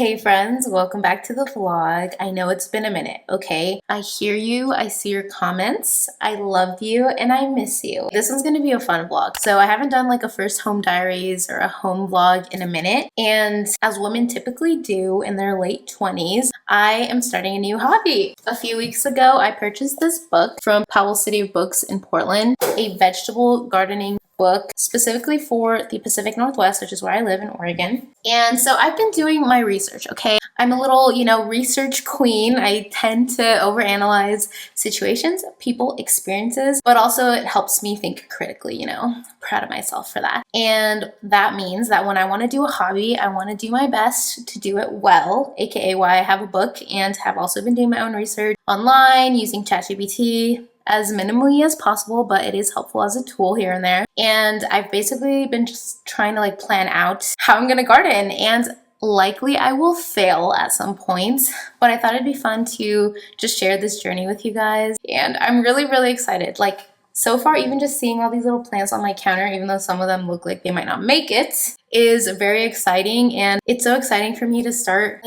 Hey friends, welcome back to the vlog. I know it's been a minute, okay? I hear you, I see your comments, I love you, and I miss you. This one's gonna be a fun vlog. So I haven't done like a first home diaries or a home vlog in a minute. And as women typically do in their late 20s, I am starting a new hobby. A few weeks ago, I purchased this book from Powell City Books in Portland, a vegetable gardening book specifically for the Pacific Northwest, which is where I live in Oregon. And so I've been doing my research, okay? I'm a little, research queen. I tend to overanalyze situations, people, experiences, but also it helps me think critically, Proud of myself for that. And that means that when I want to do a hobby, I want to do my best to do it well, aka why I have a book and have also been doing my own research online using ChatGPT as minimally as possible, but it is helpful as a tool here and there. And I've basically been just trying to plan out how I'm gonna garden, and likely I will fail at some points, but I thought it'd be fun to just share this journey with you guys. And I'm really, really excited. So far, even just seeing all these little plants on my counter, even though some of them look like they might not make it, is very exciting. And it's so exciting for me to start,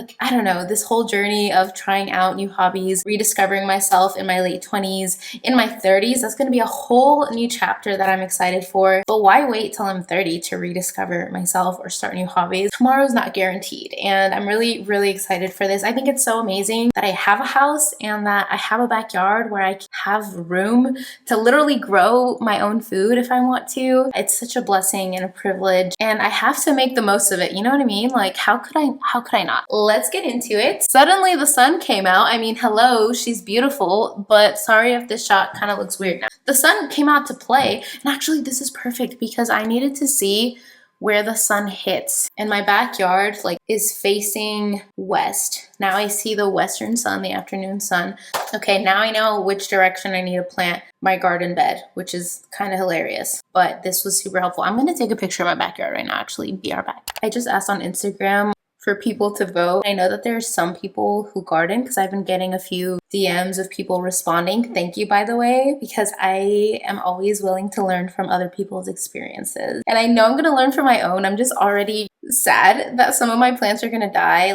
this whole journey of trying out new hobbies, rediscovering myself in my late 20s, in my 30s. That's going to be a whole new chapter that I'm excited for. But why wait till I'm 30 to rediscover myself or start new hobbies? Tomorrow's not guaranteed. And I'm really, really excited for this. I think it's so amazing that I have a house and that I have a backyard where I have room to literally grow my own food if I want to. It's such a blessing and a privilege, and I have to make the most of it. You know what I mean? How could I not? Let's get into it. Suddenly the sun came out. I mean, hello, she's beautiful, but sorry if this shot kind of looks weird now. The sun came out to play, and actually this is perfect because I needed to see where the sun hits. And my backyard is facing west. Now I see the western sun, the afternoon sun. Okay, now I know which direction I need to plant my garden bed, which is kind of hilarious, but this was super helpful. I'm gonna take a picture of my backyard right now, actually. Be right back. I just asked on Instagram for people to vote. I know that there are some people who garden because I've been getting a few DMs of people responding. Thank you, by the way, because I am always willing to learn from other people's experiences. And I know I'm gonna learn from my own. I'm just already sad that some of my plants are gonna die.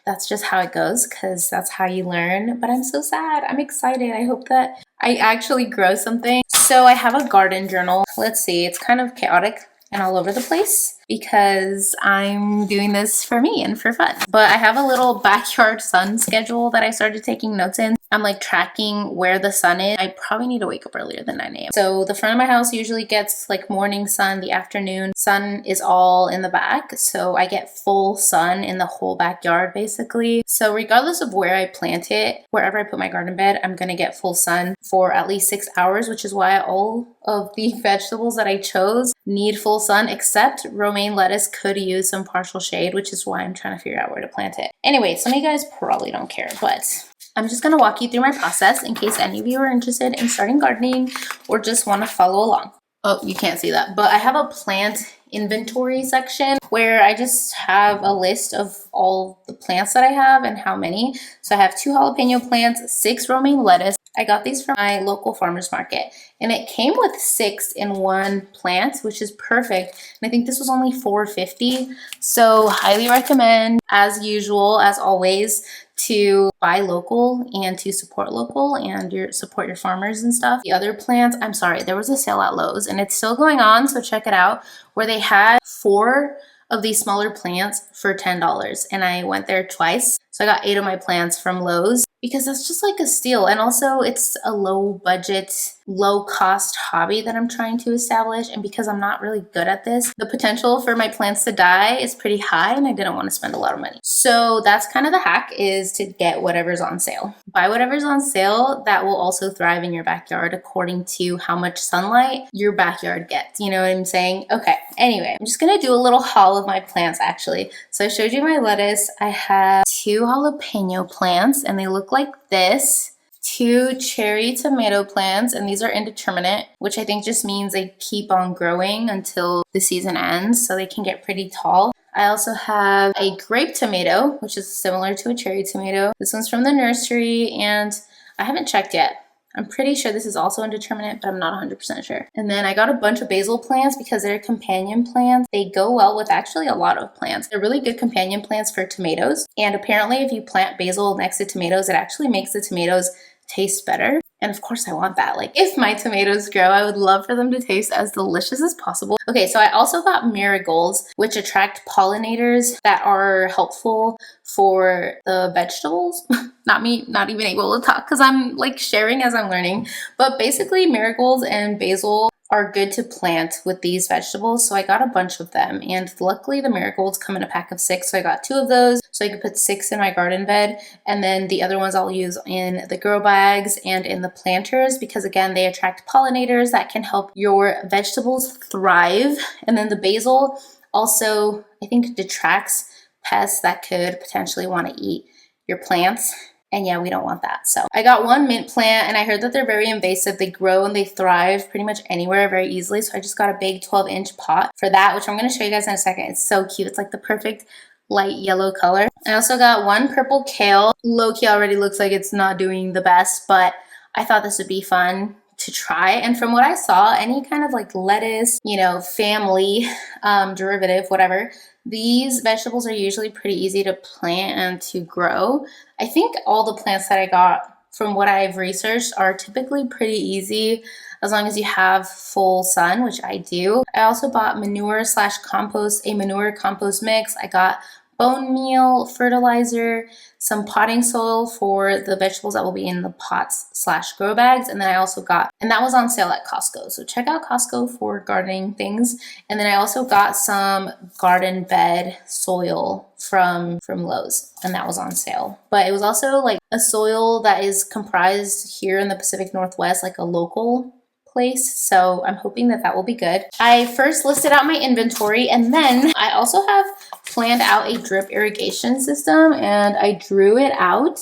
That's just how it goes because that's how you learn. But I'm so sad. I'm excited. I hope that I actually grow something. So I have a garden journal. Let's see, it's kind of chaotic and all over the place because I'm doing this for me and for fun. But I have a little backyard sun schedule that I started taking notes in. I'm tracking where the sun is. I probably need to wake up earlier than 9 a.m. So the front of my house usually gets morning sun, the afternoon sun is all in the back. So I get full sun in the whole backyard basically. So regardless of where I plant it, wherever I put my garden bed, I'm gonna get full sun for at least 6 hours, which is why all of the vegetables that I chose need full sun, except romaine lettuce could use some partial shade, which is why I'm trying to figure out where to plant it. Anyway, some of you guys probably don't care, but I'm just gonna walk you through my process in case any of you are interested in starting gardening or just wanna follow along. Oh, you can't see that, but I have a plant inventory section where I just have a list of all the plants that I have and how many. So I have 2 jalapeno plants, 6 romaine lettuce. I got these from my local farmer's market, and it came with 6 in 1 plant, which is perfect. And I think this was only $4.50. So highly recommend, as usual, as always, to buy local and to support local and support your farmers and stuff. The other plants, I'm sorry, there was a sale at Lowe's and it's still going on, so check it out, where they had 4 of these smaller plants for $10, and I went there twice. So I got 8 of my plants from Lowe's because that's just a steal. And also it's a low budget, low cost hobby that I'm trying to establish. And because I'm not really good at this, the potential for my plants to die is pretty high, and I didn't want to spend a lot of money. So that's kind of the hack, is to get whatever's on sale. Buy whatever's on sale that will also thrive in your backyard according to how much sunlight your backyard gets. You know what I'm saying? Okay, anyway, I'm just gonna do a little haul of my plants actually. So I showed you my lettuce. I have 2 jalapeno plants and they look like this. 2 cherry tomato plants, and these are indeterminate, which I think just means they keep on growing until the season ends, so they can get pretty tall. I also have a grape tomato, which is similar to a cherry tomato. This one's from the nursery, and I haven't checked yet. I'm pretty sure this is also indeterminate, but I'm not 100% sure. And then I got a bunch of basil plants because they're companion plants. They go well with actually a lot of plants. They're really good companion plants for tomatoes. And apparently if you plant basil next to tomatoes, it actually makes the tomatoes taste better. And of course I want that. Like if my tomatoes grow, I would love for them to taste as delicious as possible. Okay, so I also got marigolds, which attract pollinators that are helpful for the vegetables. Not even able to talk because I'm like sharing as I'm learning. But basically marigolds and basil are good to plant with these vegetables. So I got a bunch of them, and luckily the marigolds come in a pack of 6. So I got 2 of those so I could put 6 in my garden bed, and then the other ones I'll use in the grow bags and in the planters because again, they attract pollinators that can help your vegetables thrive. And then the basil also, I think, detracts pests that could potentially want to eat your plants. And yeah, we don't want that. So I got 1 mint plant, and I heard that they're very invasive. They grow and they thrive pretty much anywhere very easily. So I just got a big 12-inch pot for that, which I'm going to show you guys in a second. It's so cute. It's like the perfect light yellow color. I also got 1 purple kale. Low-key already looks like it's not doing the best, but I thought this would be fun to try. And from what I saw, any kind of like lettuce, you know, family derivative, whatever, these vegetables are usually pretty easy to plant and to grow. I think all the plants that I got from what I've researched are typically pretty easy as long as you have full sun, which I do. I also bought manure/compost, a manure compost mix. I got bone meal, fertilizer, some potting soil for the vegetables that will be in the pots/grow bags. And then I also got, and that was on sale at Costco. So check out Costco for gardening things. And then I also got some garden bed soil from Lowe's, and that was on sale. But it was also like a soil that is comprised here in the Pacific Northwest, like a local place. So I'm hoping that will be good. I first listed out my inventory, and then I also have planned out a drip irrigation system, and I drew it out.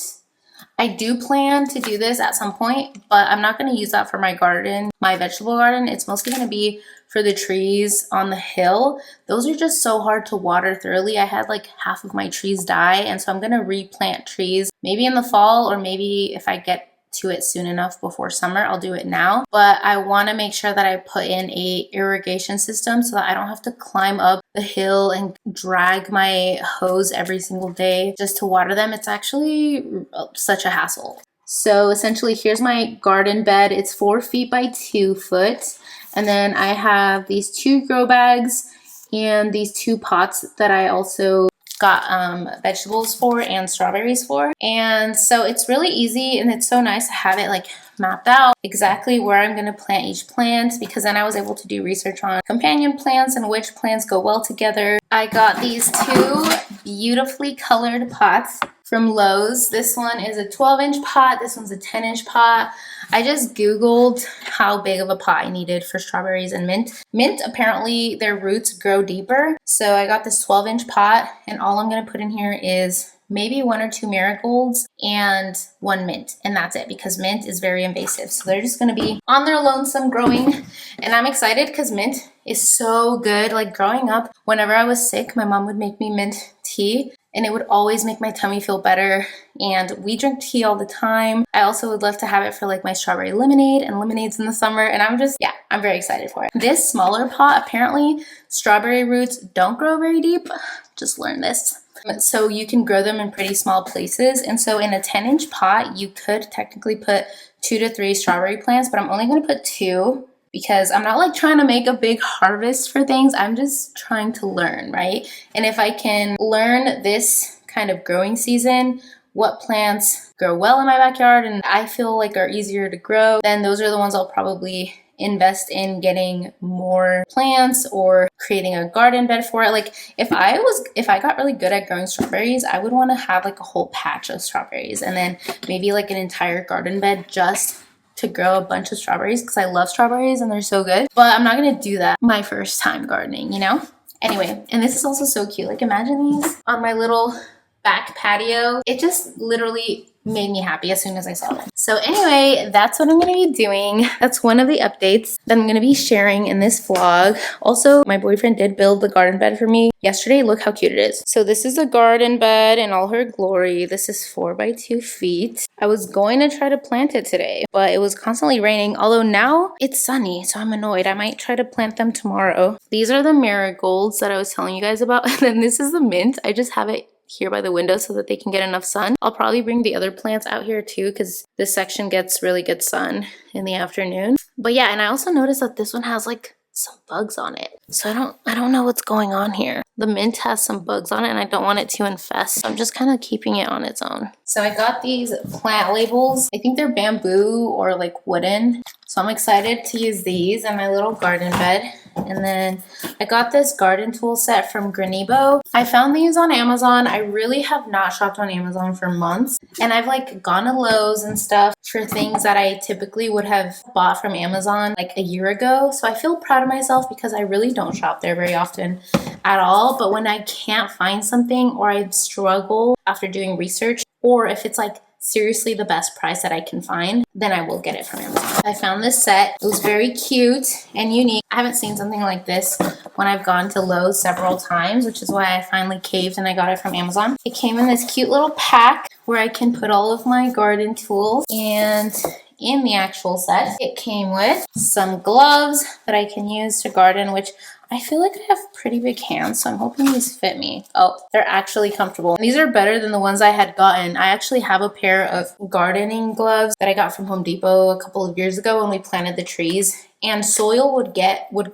I do plan to do this at some point, but I'm not going to use that for my garden, my vegetable garden. It's mostly going to be for the trees on the hill. Those are just so hard to water thoroughly. I had like half of my trees die, and so I'm going to replant trees maybe in the fall, or maybe if I get to it soon enough before summer, I'll do it now. But I want to make sure that I put in a irrigation system so that I don't have to climb up the hill and drag my hose every single day just to water them. It's actually such a hassle. So essentially, here's my garden bed. It's 4 feet by 2 foot. And then I have these 2 grow bags and these 2 pots that I also got vegetables for and strawberries for. And so it's really easy, and it's so nice to have it like mapped out exactly where I'm going to plant each plant, because then I was able to do research on companion plants and which plants go well together. I got these 2 beautifully colored pots from Lowe's. This one is a 12-inch pot. This one's a 10-inch pot. I just Googled how big of a pot I needed for strawberries and mint. Mint, apparently their roots grow deeper. So I got this 12-inch pot, and all I'm going to put in here is maybe 1 or 2 marigolds and 1 mint. And that's it, because mint is very invasive. So they're just going to be on their lonesome growing. And I'm excited because mint is so good. Like growing up, whenever I was sick, my mom would make me mint tea, and it would always make my tummy feel better. And we drink tea all the time. I also would love to have it for like my strawberry lemonade and lemonades in the summer. And I'm very excited for it. This smaller pot, apparently strawberry roots don't grow very deep. Just learned this. So you can grow them in pretty small places. And so in a 10-inch pot, you could technically put 2 to 3 strawberry plants, but I'm only going to put 2. Because I'm not like trying to make a big harvest for things. I'm just trying to learn, right? And if I can learn this kind of growing season, what plants grow well in my backyard and I feel like are easier to grow, then those are the ones I'll probably invest in getting more plants or creating a garden bed for it. Like if I got really good at growing strawberries, I would want to have like a whole patch of strawberries, and then maybe like an entire garden bed just to grow a bunch of strawberries, because I love strawberries and they're so good. But I'm not going to do that my first time gardening, you know? Anyway, and this is also so cute. Like imagine these on my little back patio. It just literally made me happy as soon as I saw them. So anyway, that's what I'm gonna be doing. That's one of the updates that I'm gonna be sharing in this vlog. Also, my boyfriend did build the garden bed for me yesterday. Look how cute it is. So this is a garden bed in all her glory. This is 4 by 2 feet. I was going to try to plant it today, but it was constantly raining. Although now it's sunny, so I'm annoyed. I might try to plant them tomorrow. These are the marigolds that I was telling you guys about. And then this is the mint. I just have it here by the window so that they can get enough sun. I'll probably bring the other plants out here too because this section gets really good sun in the afternoon. But yeah, and I also noticed that this one has like some bugs on it. So I don't know what's going on here. The mint has some bugs on it and I don't want it to infest. So I'm just kind of keeping it on its own. So I got these plant labels. I think they're bamboo or like wooden. So I'm excited to use these in my little garden bed. And then I got this garden tool set from Granibo. I found these on Amazon. I really have not shopped on Amazon for months. And I've like gone to Lowe's and stuff for things that I typically would have bought from Amazon like a year ago. So I feel proud of myself because I really don't shop there very often at all. But when I can't find something or I struggle after doing research, or if it's like seriously the best price that I can find, then I will get it from Amazon. I found this set. It was very cute and unique. I haven't seen something like this when I've gone to Lowe's several times, which is why I finally caved and I got it from Amazon. It came in this cute little pack where I can put all of my garden tools, and in the actual set, it came with some gloves that I can use to garden, which I feel like I have pretty big hands, so I'm hoping these fit me. Oh, they're actually comfortable. These are better than the ones I had gotten. I actually have a pair of gardening gloves that I got from Home Depot a couple of years ago when we planted the trees, and soil would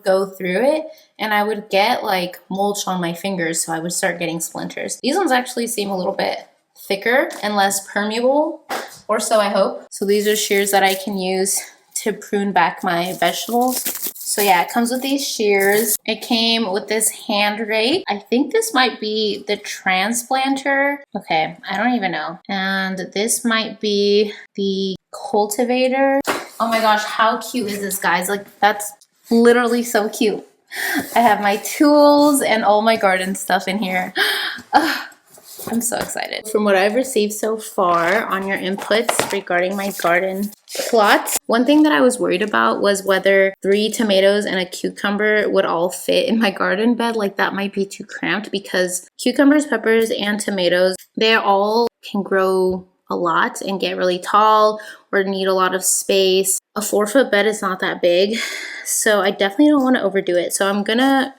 go through it, and I would get like mulch on my fingers, so I would start getting splinters. These ones actually seem a little bit thicker and less permeable, or so I hope. So these are shears that I can use to prune back my vegetables. So yeah, it comes with these shears. It came with this hand rake. I think this might be the transplanter. Okay, I don't even know. And this might be the cultivator. Oh my gosh, how cute is this, guys? Like, that's literally so cute. I have my tools and all my garden stuff in here. I'm so excited. From what I've received so far on your inputs regarding my garden plot, one thing that I was worried about was whether 3 tomatoes and a cucumber would all fit in my garden bed. Like, that might be too cramped because cucumbers, peppers, and tomatoes, they all can grow a lot and get really tall or need a lot of space. A 4-foot bed is not that big, so I definitely don't want to overdo it. So I'm gonna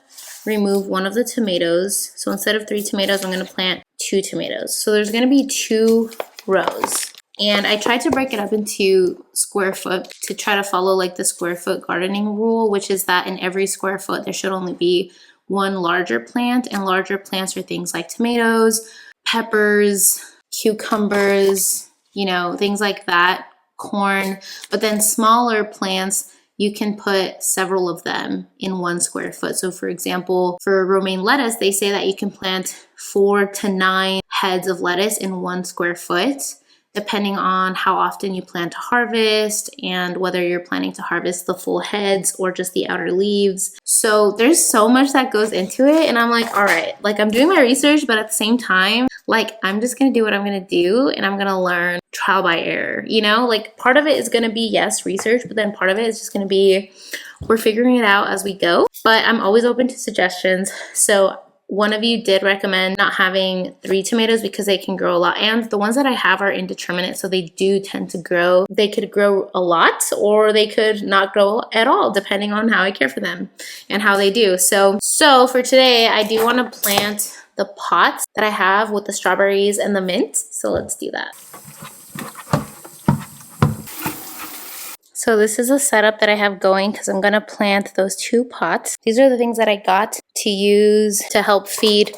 remove one of the tomatoes. So instead of 3 tomatoes, I'm gonna plant 2 tomatoes. So there's gonna be 2 rows. And I tried to break it up into square foot to try to follow like the square foot gardening rule, which is that in every square foot, there should only be 1 larger plant, and larger plants are things like tomatoes, peppers, cucumbers, you know, things like that, corn. But then smaller plants, you can put several of them in 1 square foot. So for example, for romaine lettuce, they say that you can plant 4 to 9 heads of lettuce in 1 square foot, depending on how often you plan to harvest and whether you're planning to harvest the full heads or just the outer leaves. So there's so much that goes into it. And I'm like, all right, like I'm doing my research, but at the same time, like I'm just gonna do what I'm gonna do and I'm gonna learn trial by error, you know? Like part of it is gonna be, yes, research, but then part of it is just gonna be, we're figuring it out as we go. But I'm always open to suggestions. So one of you did recommend not having 3 tomatoes because they can grow a lot. And the ones that I have are indeterminate, so they do tend to grow. They could grow a lot or they could not grow at all, depending on how I care for them and how they do. So for today, I do want to plant the pots that I have with the strawberries and the mint. So let's do that. So this is a setup that I have going because I'm going to plant those 2 pots. These are the things that I got to use to help feed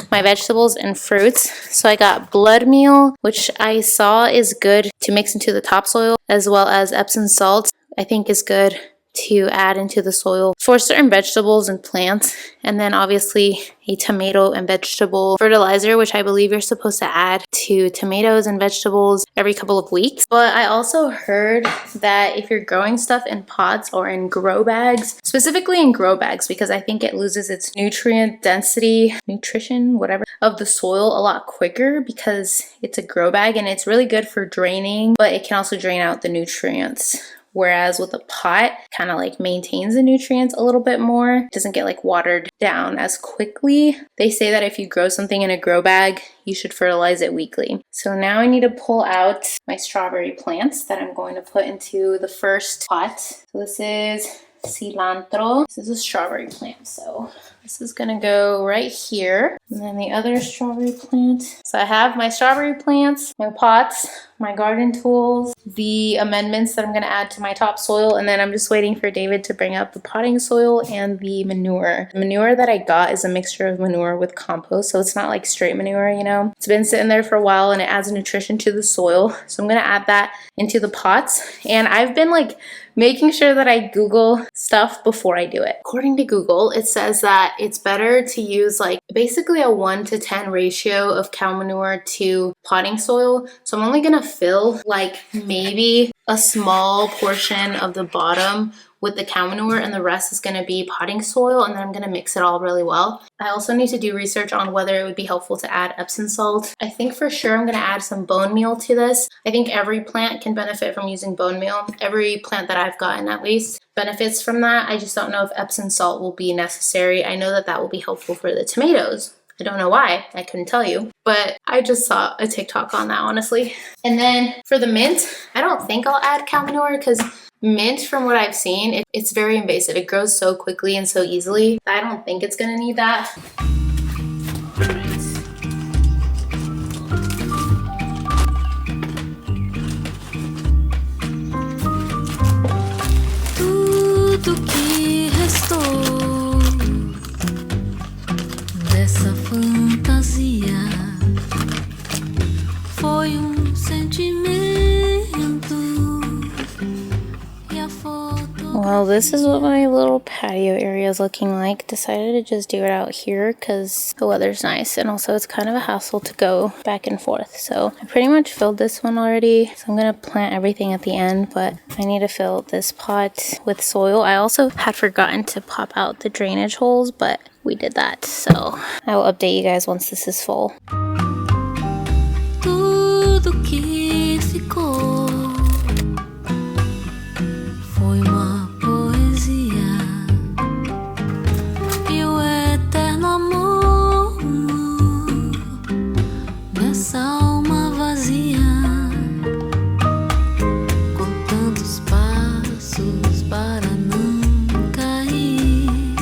my vegetables and fruits. So I got blood meal, which I saw is good to mix into the topsoil, as well as Epsom salts, I think is good to add into the soil for certain vegetables and plants. And then obviously a tomato and vegetable fertilizer, which I believe you're supposed to add to tomatoes and vegetables every couple of weeks. But I also heard that if you're growing stuff in pots or in grow bags, specifically in grow bags, because I think it loses its nutrient density, nutrition, whatever, of the soil a lot quicker because it's a grow bag, and it's really good for draining, but it can also drain out the nutrients. Whereas with a pot, kind of like maintains the nutrients a little bit more. It doesn't get like watered down as quickly. They say that if you grow something in a grow bag, you should fertilize it weekly. So now I need to pull out my strawberry plants that I'm going to put into the first pot. So this is cilantro. This is a strawberry plant. So this is gonna go right here. And then the other strawberry plant. So I have my strawberry plants, my pots, my garden tools, the amendments that I'm gonna add to my topsoil, and then I'm just waiting for David to bring up the potting soil and the manure. The manure that I got is a mixture of manure with compost, so it's not like straight manure, you know? It's been sitting there for a while and it adds nutrition to the soil. So I'm gonna add that into the pots. And I've been like making sure that I Google stuff before I do it. According to Google, it says that it's better to use like basically a 1:10 ratio of cow manure to potting soil. So I'm only gonna fill like maybe a small portion of the bottom with the cow manure, and the rest is going to be potting soil, and then I'm going to mix it all really well. I also need to do research on whether it would be helpful to add Epsom salt. I think for sure I'm going to add some bone meal to this. I think every plant can benefit from using bone meal. Every plant that I've gotten at least benefits from that. I just don't know if Epsom salt will be necessary. I know that that will be helpful for the tomatoes. I don't know why, I couldn't tell you, but I just saw a TikTok on that, honestly. And then for the mint, I don't think I'll add cow manure because mint, from what I've seen, it's very invasive. It grows so quickly and so easily. I don't think it's gonna need that. Tudo que restou dessa fantasia foi sentimento. Well, this is what my little patio area is looking like. Decided to just do it out here because the weather's nice, and also it's kind of a hassle to go back and forth. So I pretty much filled this one already. So I'm gonna plant everything at the end, but I need to fill this pot with soil. I also had forgotten to pop out the drainage holes, but we did that. So I will update you guys once this is full. Tudo que ficou foi uma poesia e o eterno amor nessa alma vazia, com tantos passos para não cair.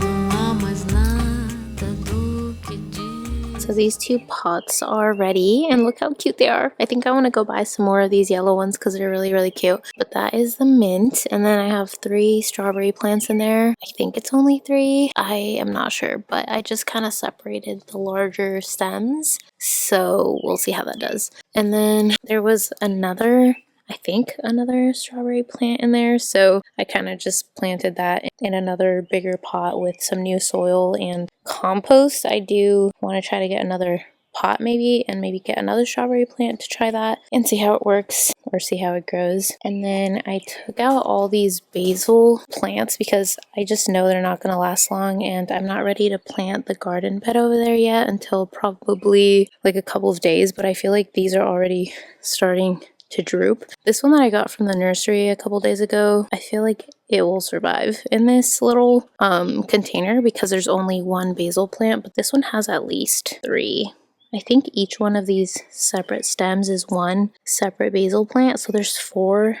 Não há mais nada do que dizer. So these two pots are ready, and look how cute they are. I think I want to go buy some more of these yellow ones because they're really, really cute. But that is the mint, and then I have 3 strawberry plants in there. I think it's only 3. I am not sure, but I just kind of separated the larger stems, so we'll see how that does. And then there was another strawberry plant in there, so I kind of just planted that in another bigger pot with some new soil and compost. I do want to try to get another pot maybe, and maybe get another strawberry plant to try that and see how it works or see how it grows. And then I took out all these basil plants because I just know they're not going to last long, and I'm not ready to plant the garden bed over there yet until probably like a couple of days, but I feel like these are already starting to droop. This one that I got from the nursery a couple days ago, I feel like it will survive in this little container because there's only 1 basil plant, but this one has at least 3. I think each one of these separate stems is 1 separate basil plant, so there's 4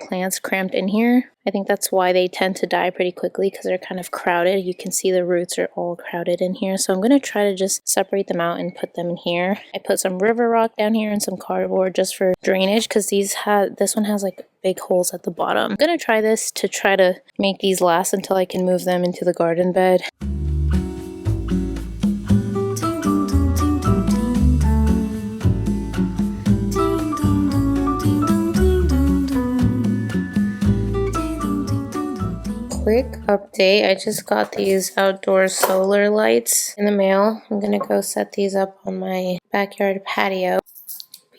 plants crammed in here. I think that's why they tend to die pretty quickly, because they're kind of crowded. You can see the roots are all crowded in here. So I'm going to try to just separate them out and put them in here. I put some river rock down here and some cardboard just for drainage, because this one has like big holes at the bottom. I'm going to try this to try to make these last until I can move them into the garden bed. Quick update. I just got these outdoor solar lights in the mail. I'm gonna go set these up on my backyard patio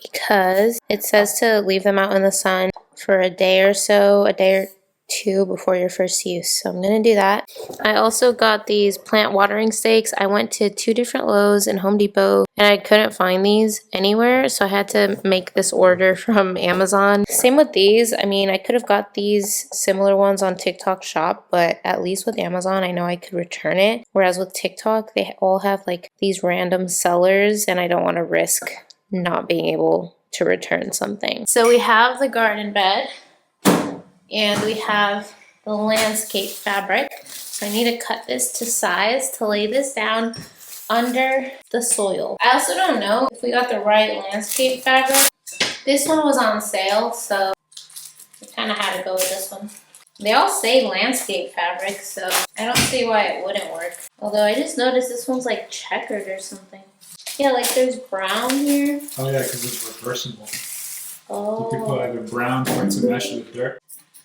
because it says to leave them out in the sun for a day or so, a day or two before your first use. So I'm gonna do that. I also got these plant watering stakes. I went to 2 different Lowe's and Home Depot and I couldn't find these anywhere, so I had to make this order from Amazon. Same with these. I mean, I could have got these similar ones on TikTok Shop, but at least with Amazon I know I could return it, whereas with TikTok they all have like these random sellers and I don't want to risk not being able to return something. So we have the garden bed and we have the landscape fabric. So I need to cut this to size to lay this down under the soil. I also don't know if we got the right landscape fabric. This one was on sale, so I kind of had to go with this one. They all say landscape fabric, so I don't see why it wouldn't work. Although I just noticed this one's like checkered or something. Yeah, like there's brown here. Oh yeah, because it's reversible. Oh. You could put either brown or it's a mesh with dirt.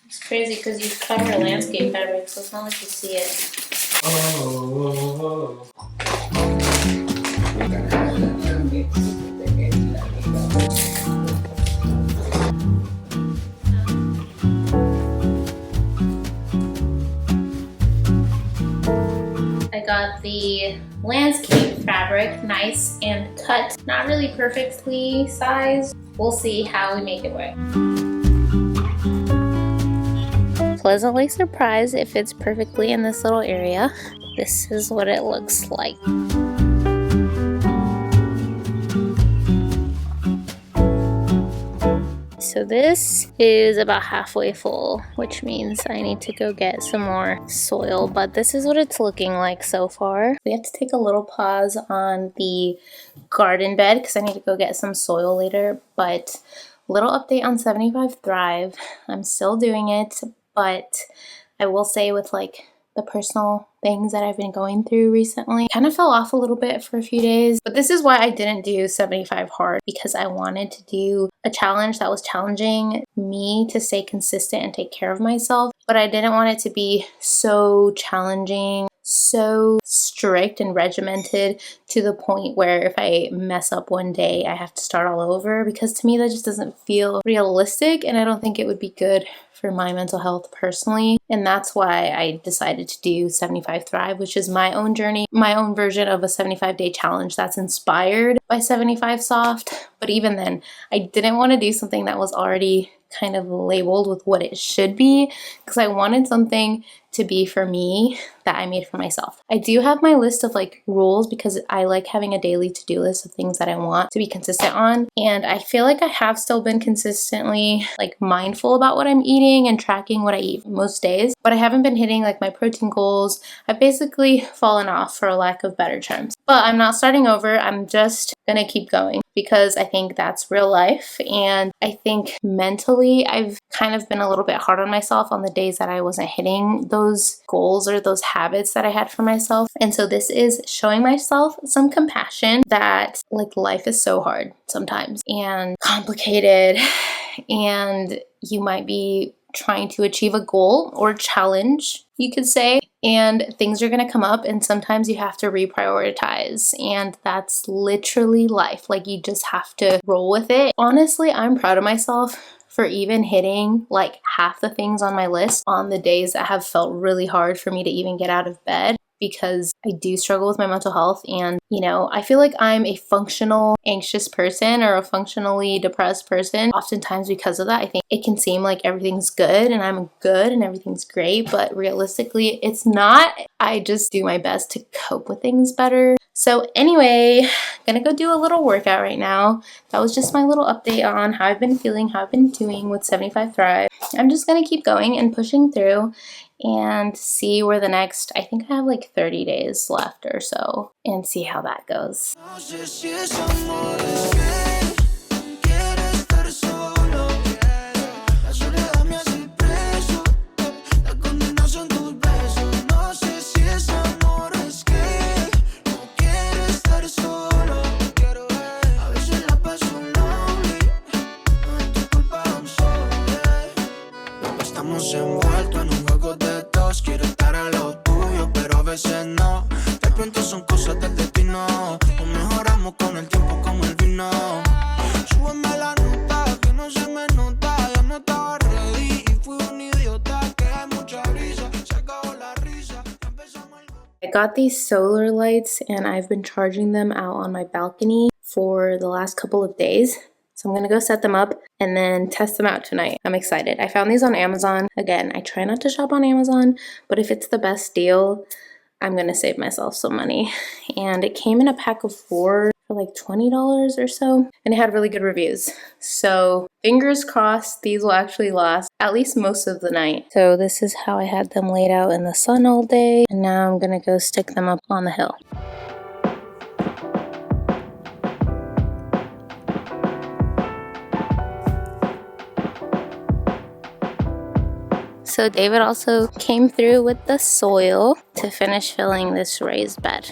It's crazy because you cover landscape fabric, so it's not like you see it. Oh. I got the landscape fabric, nice and cut. Not really perfectly sized. We'll see how we make it work. Pleasantly surprised it fits perfectly in this little area. This is what it looks like. So this is about halfway full, which means I need to go get some more soil, but this is what it's looking like so far. We have to take a little pause on the garden bed because I need to go get some soil later, but little update on 75 Thrive. I'm still doing it, but I will say with like the personal things that I've been going through recently, kind of fell off a little bit for a few days. But this is why I didn't do 75 hard, because I wanted to do a challenge that was challenging me to stay consistent and take care of myself. But I didn't want it to be so challenging, so strict and regimented to the point where if I mess up one day, I have to start all over, because to me that just doesn't feel realistic and I don't think it would be good for my mental health personally. And that's why I decided to do 75 Thrive, which is my own journey, my own version of a 75-day challenge that's inspired by 75 Soft. But even then, I didn't want to do something that was already kind of labeled with what it should be, because I wanted something to be for me that I made for myself. I do have my list of like rules because I like having a daily to-do list of things that I want to be consistent on, and I feel like I have still been consistently like mindful about what I'm eating and tracking what I eat most days, but I haven't been hitting like my protein goals. I've basically fallen off, for a lack of better terms. But I'm not starting over. I'm just gonna keep going because I think that's real life, and I think mentally I've kind of been a little bit hard on myself on the days that I wasn't hitting those goals or those habits that I had for myself. And so this is showing myself some compassion that like life is so hard sometimes and complicated, and you might be trying to achieve a goal or challenge, you could say, and things are going to come up and sometimes you have to reprioritize, and that's literally life. Like you just have to roll with it. Honestly, I'm proud of myself for even hitting like half the things on my list on the days that have felt really hard for me to even get out of bed, because I do struggle with my mental health. And, you know, I feel like I'm a functional anxious person or a functionally depressed person. Oftentimes because of that, I think it can seem like everything's good and I'm good and everything's great, but realistically it's not. I just do my best to cope with things better. So anyway, gonna go do a little workout right now. That was just my little update on how I've been feeling, how I've been doing with 75 Thrive. I'm just gonna keep going and pushing through and see where the next, I think I have like 30 days left or so, and see how that goes. Estamos envueltos en un juego de dos. Quiero got these solar lights and I've been charging them out on my balcony for the last couple of days. So I'm gonna go set them up and then test them out tonight. I'm excited. I found these on Amazon. Again, I try not to shop on Amazon, but if it's the best deal, I'm gonna save myself some money. And it came in a pack of 4 for like $20 or so, and it had really good reviews. So fingers crossed these will actually last at least most of the night. So this is how I had them laid out in the sun all day, and now I'm gonna go stick them up on the hill. So David also came through with the soil to finish filling this raised bed.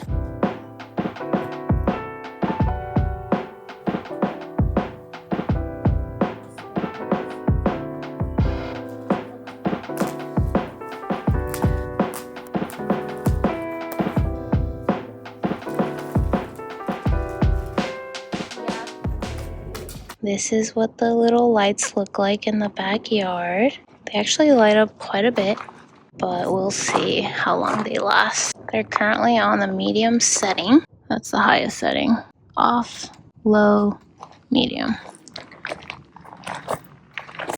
This is what the little lights look like in the backyard. They actually light up quite a bit, but we'll see how long they last. They're currently on the medium setting. That's the highest setting. Off, low, medium.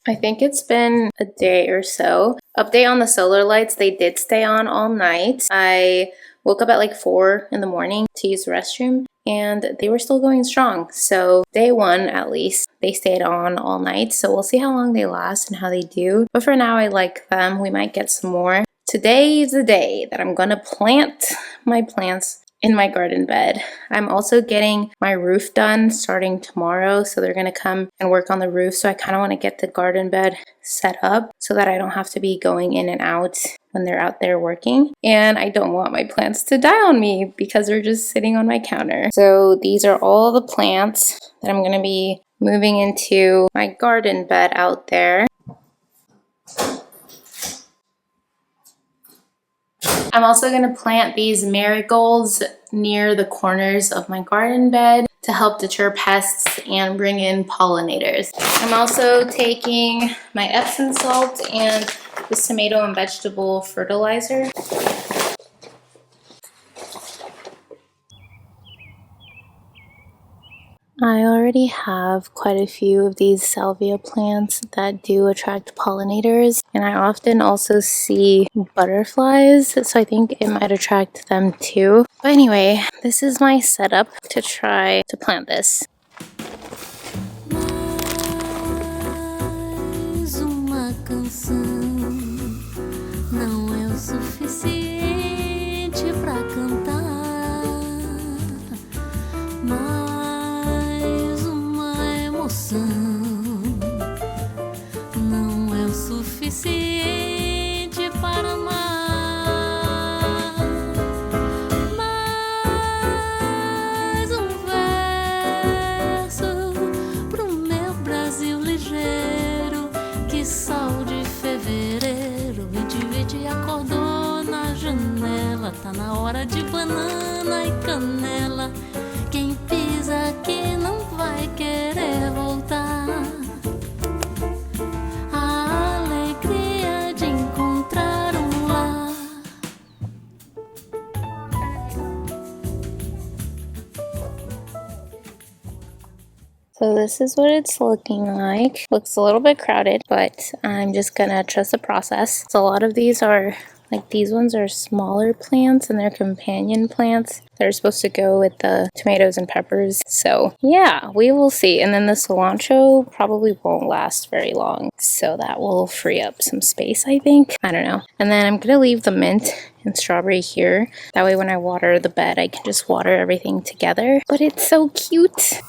I think it's been a day or so. Update on the solar lights, they did stay on all night. I woke up at like 4 in the morning to use the restroom, and they were still going strong. So day 1 at least, they stayed on all night. So we'll see how long they last and how they do. But for now, I like them. We might get some more. Today is the day that I'm gonna plant my plants in my garden bed. I'm also getting my roof done starting tomorrow, so they're gonna come and work on the roof. So I kind of want to get the garden bed set up so that I don't have to be going in and out when they're out there working. And I don't want my plants to die on me because they're just sitting on my counter. So these are all the plants that I'm gonna be moving into my garden bed out there. I'm also going to plant these marigolds near the corners of my garden bed to help deter pests and bring in pollinators. I'm also taking my Epsom salt and this tomato and vegetable fertilizer. I already have quite a few of these salvia plants that do attract pollinators, and I often also see butterflies, so I think it might attract them too. But anyway, this is my setup to try to plant this. Mais uma canção não é o suficiente pra cantar. Mais uma emoção não é o suficiente para amar. Mais um verso pro meu Brasil ligeiro, que sol de fevereiro, vide acordou na janela, tá na hora de banana e canela. Quem pisa aqui não vai querer voltar. A alegria de encontrar lar. So this is what it's looking like. Looks a little bit crowded, but I'm just gonna trust the process. So a lot of these are, like these ones are smaller plants and they're companion plants that are supposed to go with the tomatoes and peppers. So yeah, we will see. And then the cilantro probably won't last very long. So that will free up some space, I think. I don't know. And then I'm gonna leave the mint and strawberry here. That way when I water the bed, I can just water everything together. But it's so cute.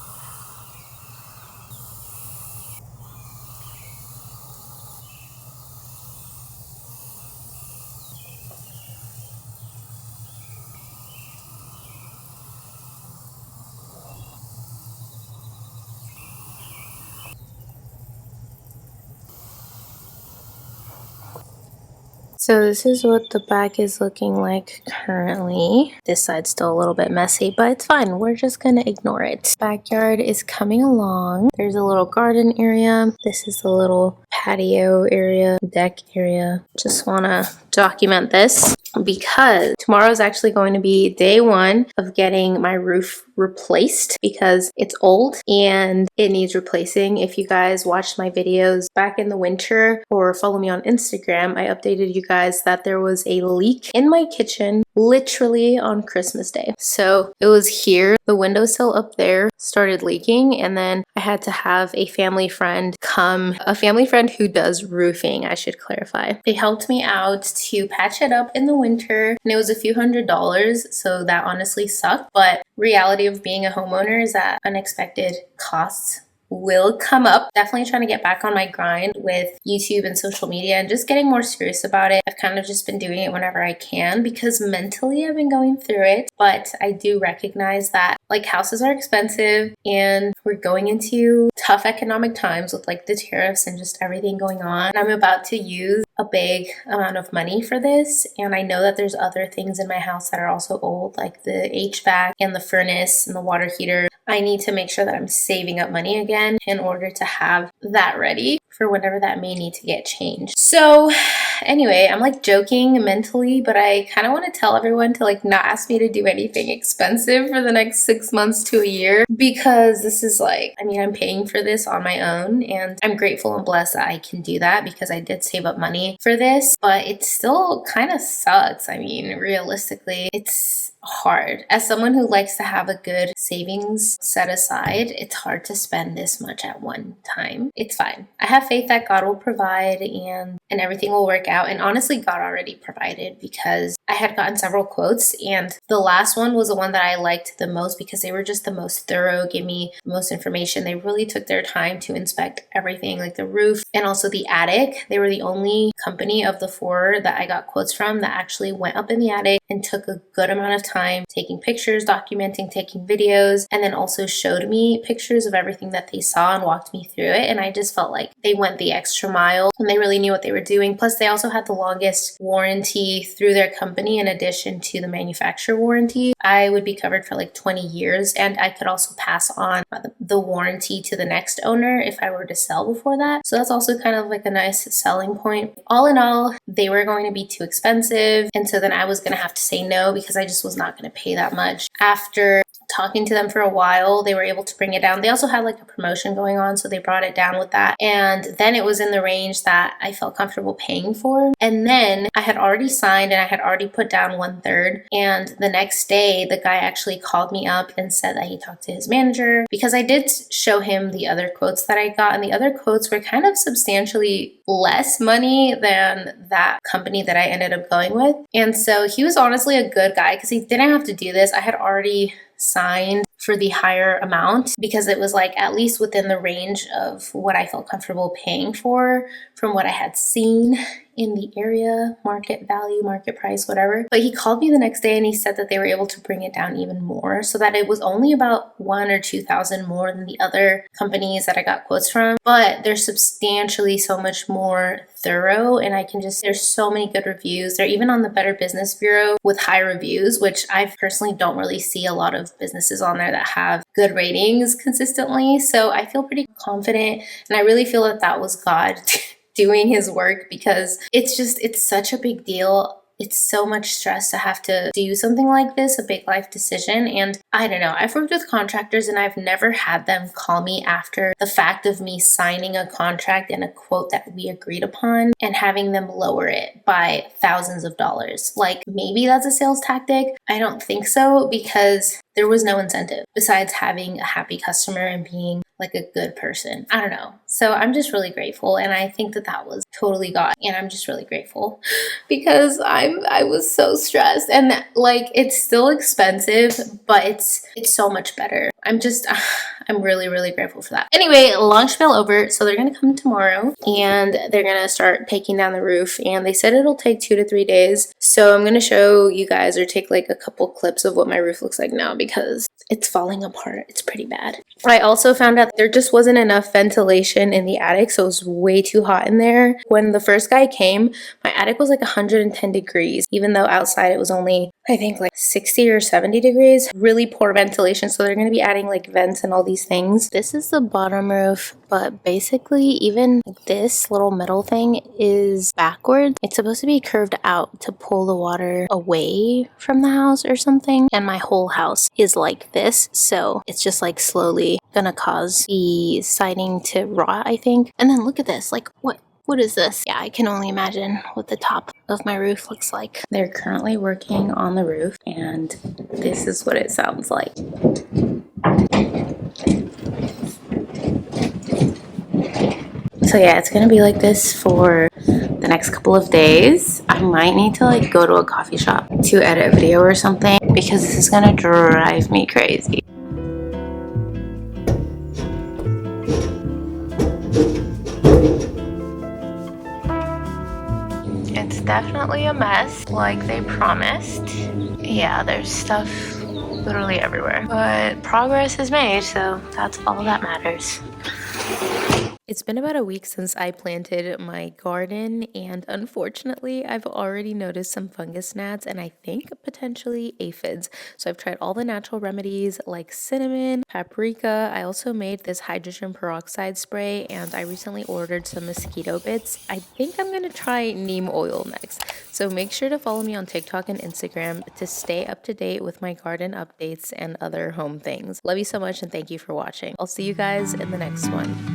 So this is what the back is looking like currently. This side's still a little bit messy, but it's fine. We're just gonna ignore it. Backyard is coming along. There's a little garden area. This is the little patio area, deck area. Just wanna document this. because tomorrow is actually going to be day one of getting my roof replaced because it's old and it needs replacing. If you guys watched my videos back in the winter or follow me on Instagram, I updated you guys that there was a leak in my kitchen literally on Christmas Day. So it was here, the windowsill up there started leaking, and then I had to have a family friend come, a family friend who does roofing, I should clarify. They helped me out to patch it up in the winter, and it was a few $100s, so that honestly sucked. But reality of being a homeowner is that unexpected costs will come up. Definitely trying to get back on my grind with YouTube and social media and just getting more serious about it. I've kind of just been doing it whenever I can because mentally I've been going through it, but I do recognize that like houses are expensive and we're going into tough economic times with like the tariffs and just everything going on. I'm about to use a big amount of money for this, and I know that there's other things in my house that are also old, like the HVAC and the furnace and the water heater. I need to make sure that I'm saving up money again in order to have that ready for whenever that may need to get changed. So anyway, I'm like joking mentally, but I kind of want to tell everyone to like not ask me to do anything expensive for the next 6 months to a year, because this is like, I mean, I'm paying for this on my own and I'm grateful and blessed that I can do that because I did save up money for this, but it still kind of sucks. I mean, realistically, it's hard. As someone who likes to have a good savings set aside, it's hard to spend this much at one time. It's fine. I have faith that God will provide and everything will work out. And honestly, God already provided because I had gotten several quotes, and the last one was the one that I liked the most because they were just the most thorough, gave me the most information. They really took their time to inspect everything, like the roof and also the attic. They were the only company of the 4 that I got quotes from that actually went up in the attic and took a good amount of time taking pictures, documenting, taking videos, and then also showed me pictures of everything that they saw and walked me through it. And I just felt like they went the extra mile and they really knew what they were doing. Plus, they also had the longest warranty through their company in addition to the manufacturer warranty. I would be covered for like 20 years, and I could also pass on the warranty to the next owner if I were to sell before that. So that's also kind of like a nice selling point. All in all, they were going to be too expensive, and so then I was going to have to say no because I just was not going to pay that much. After talking to them for a while, they were able to bring it down. They also had like a promotion going on, so they brought it down with that. And then it was in the range that I felt comfortable paying for. And then I had already signed and I had already put down 1/3. And the next day, the guy actually called me up and said that he talked to his manager because I did show him the other quotes that I got. And the other quotes were kind of substantially less money than that company that I ended up going with. And so he was honestly a good guy because he didn't have to do this. I had already signed for the higher amount because it was like at least within the range of what I felt comfortable paying for from what I had seen in the area, market value, market price, whatever. But he called me the next day and he said that they were able to bring it down even more so that it was only about 1,000 or 2,000 more than the other companies that I got quotes from. But they're substantially so much more thorough, and there's so many good reviews. They're even on the Better Business Bureau with high reviews, which I personally don't really see a lot of businesses on there that have good ratings consistently. So I feel pretty confident, and I really feel that that was God doing his work because it's such a big deal. It's so much stress to have to do something like this, a big life decision. And I don't know, I've worked with contractors and I've never had them call me after the fact of me signing a contract and a quote that we agreed upon and having them lower it by thousands of dollars. Like maybe that's a sales tactic. I don't think so because there was no incentive besides having a happy customer and being like a good person. I don't know. So I'm just really grateful. And I think that that was totally God. And I'm just really grateful because I was so stressed, and like, it's still expensive, but it's so much better. I'm really, really grateful for that. Anyway, long spiel over. So they're going to come tomorrow and they're going to start taking down the roof. And they said it'll take 2 to 3 days. So I'm going to show you guys or take like a couple clips of what my roof looks like now because It's falling apart. It's pretty bad. I also found out there just wasn't enough ventilation in the attic, so it was way too hot in there. When the first guy came, my attic was like 110 degrees, even though outside it was only, I think, like 60 or 70 degrees. Really poor ventilation, so they're going to be adding like vents and all these things. This is the bottom roof, but basically even this little metal thing is backwards. It's supposed to be curved out to pull the water away from the house or something, and my whole house is like this, so it's just like slowly gonna cause the siding to rot, I think. And then look at this, like what is this? Yeah, I can only imagine what the top of my roof looks like. They're currently working on the roof, and this is what it sounds like. So yeah, it's gonna be like this for the next couple of days. I might need to like go to a coffee shop to edit a video or something because this is gonna drive me crazy. It's definitely a mess, like they promised. Yeah, there's stuff literally everywhere, but progress is made, so that's all that matters. It's been about a week since I planted my garden, and unfortunately I've already noticed some fungus gnats and I think potentially aphids. So I've tried all the natural remedies like cinnamon, paprika. I also made this hydrogen peroxide spray, and I recently ordered some mosquito bits. I think I'm gonna try neem oil next. So make sure to follow me on TikTok and Instagram to stay up to date with my garden updates and other home things. Love you so much and thank you for watching. I'll see you guys in the next one.